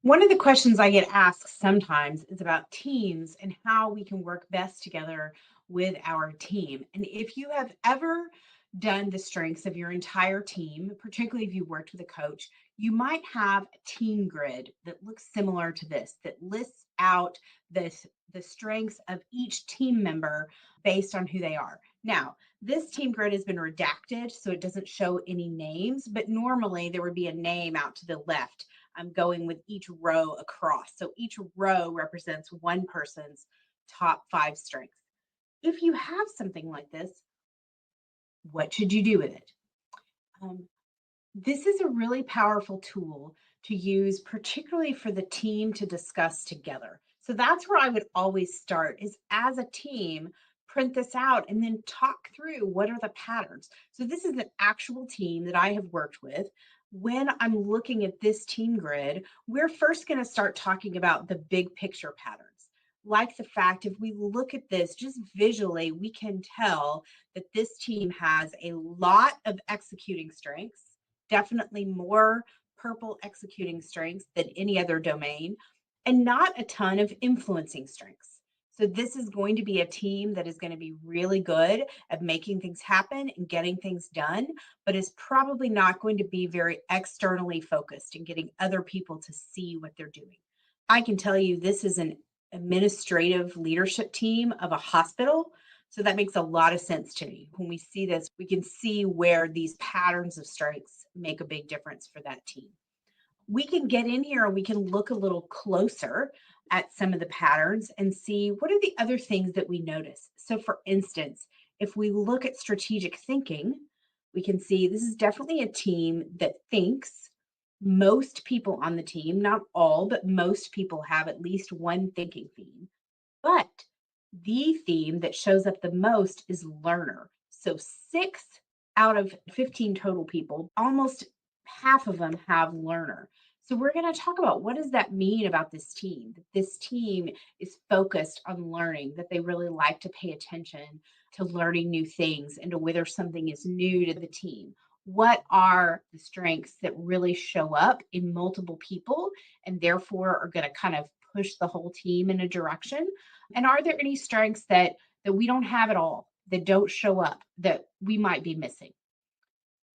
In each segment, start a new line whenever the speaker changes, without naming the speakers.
One of the questions I get asked sometimes is about teams and how we can work best together with our team. And if you have ever done the strengths of your entire team, particularly if you worked with a coach, you might have a team grid that looks similar to this, that lists out the strengths of each team member based on who they are. Now, this team grid has been redacted, so it doesn't show any names, but normally there would be a name out to the left. I'm going with each row across. So each row represents one person's top five strengths. If you have something like this, what should you do with it? Um, this is a really powerful tool to use, particularly for the team to discuss together. So that's where I would always start is as a team, print this out and then talk through what are the patterns. So this is an actual team that I have worked with. When I'm looking at this team grid, we're first going to start talking about the big picture patterns. Like the fact, if we look at this just visually, we can tell that this team has a lot of executing strengths, definitely more purple executing strengths than any other domain, and not a ton of influencing strengths. So, this is going to be a team that is going to be really good at making things happen and getting things done, but is probably not going to be very externally focused and getting other people to see what they're doing. I can tell you this is an administrative leadership team of a hospital. So that makes a lot of sense to me. When we see this, we can see where these patterns of strengths make a big difference for that team. We can get in here and we can look a little closer at some of the patterns and see what are the other things that we notice. So, for instance, if we look at strategic thinking, we can see this is definitely a team that thinks. Most people on the team, not all, but most people have at least one thinking theme. But the theme that shows up the most is learner. So 6 out of 15 total people, almost half of them have learner. So we're going to talk about what does that mean about this team? That this team is focused on learning, that they really like to pay attention to learning new things and to whether something is new to the team. What are the strengths that really show up in multiple people and therefore are going to kind of push the whole team in a direction? And are there any strengths that we don't have at all, that don't show up, that we might be missing?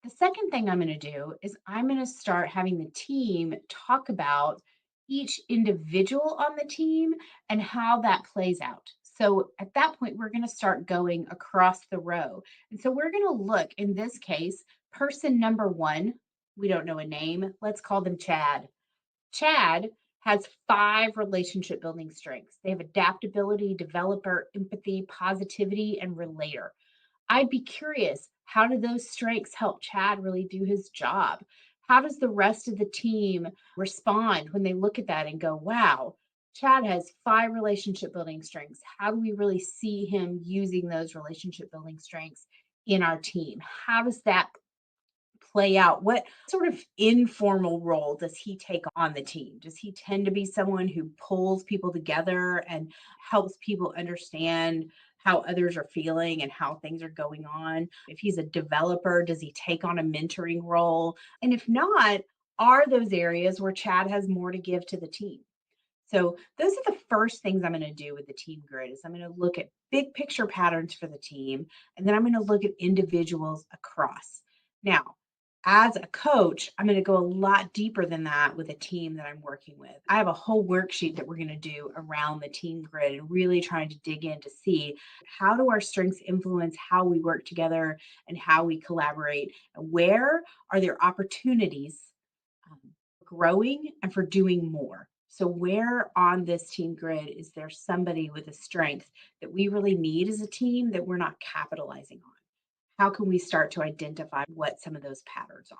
The second thing I'm going to do is I'm going to start having the team talk about each individual on the team and how that plays out. So at that point, we're going to start going across the row. And so we're going to look, in this case, person number one, we don't know a name. Let's call them Chad. Chad has 5 relationship building strengths. They have adaptability, developer, empathy, positivity, and relator. I'd be curious, how do those strengths help Chad really do his job? How does the rest of the team respond when they look at that and go, wow, Chad has 5 relationship building strengths. How do we really see him using those relationship building strengths in our team? How does that play out? What sort of informal role does he take on the team? Does he tend to be someone who pulls people together and helps people understand how others are feeling and how things are going on? If he's a developer, does he take on a mentoring role? And if not, are those areas where Chad has more to give to the team? So those are the first things I'm going to do with the team grid is I'm going to look at big picture patterns for the team, and then I'm going to look at individuals across. Now, as a coach, I'm going to go a lot deeper than that with a team that I'm working with. I have a whole worksheet that we're going to do around the team grid and really trying to dig in to see how do our strengths influence how we work together and how we collaborate. Where are there opportunities growing and for doing more? So, where on this team grid is there somebody with a strength that we really need as a team that we're not capitalizing on? How can we start to identify what some of those patterns are?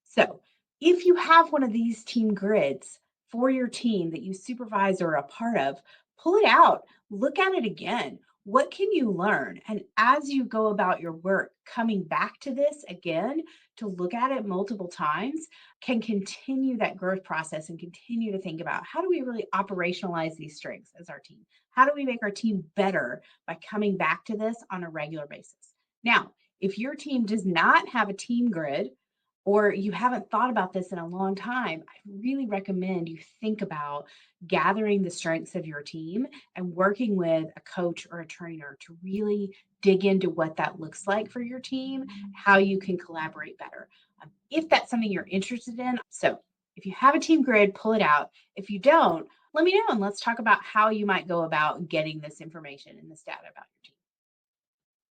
So, if you have one of these team grids for your team that you supervise or are a part of, pull it out, look at it again. What can you learn? And as you go about your work, coming back to this again to look at it multiple times can continue that growth process and continue to think about how do we really operationalize these strengths as our team? How do we make our team better by coming back to this on a regular basis? Now, if your team does not have a team grid, or you haven't thought about this in a long time, I really recommend you think about gathering the strengths of your team and working with a coach or a trainer to really dig into what that looks like for your team, how you can collaborate better. If that's something you're interested in. So, if you have a team grid, pull it out. If you don't, let me know and let's talk about how you might go about getting this information and this data about your team.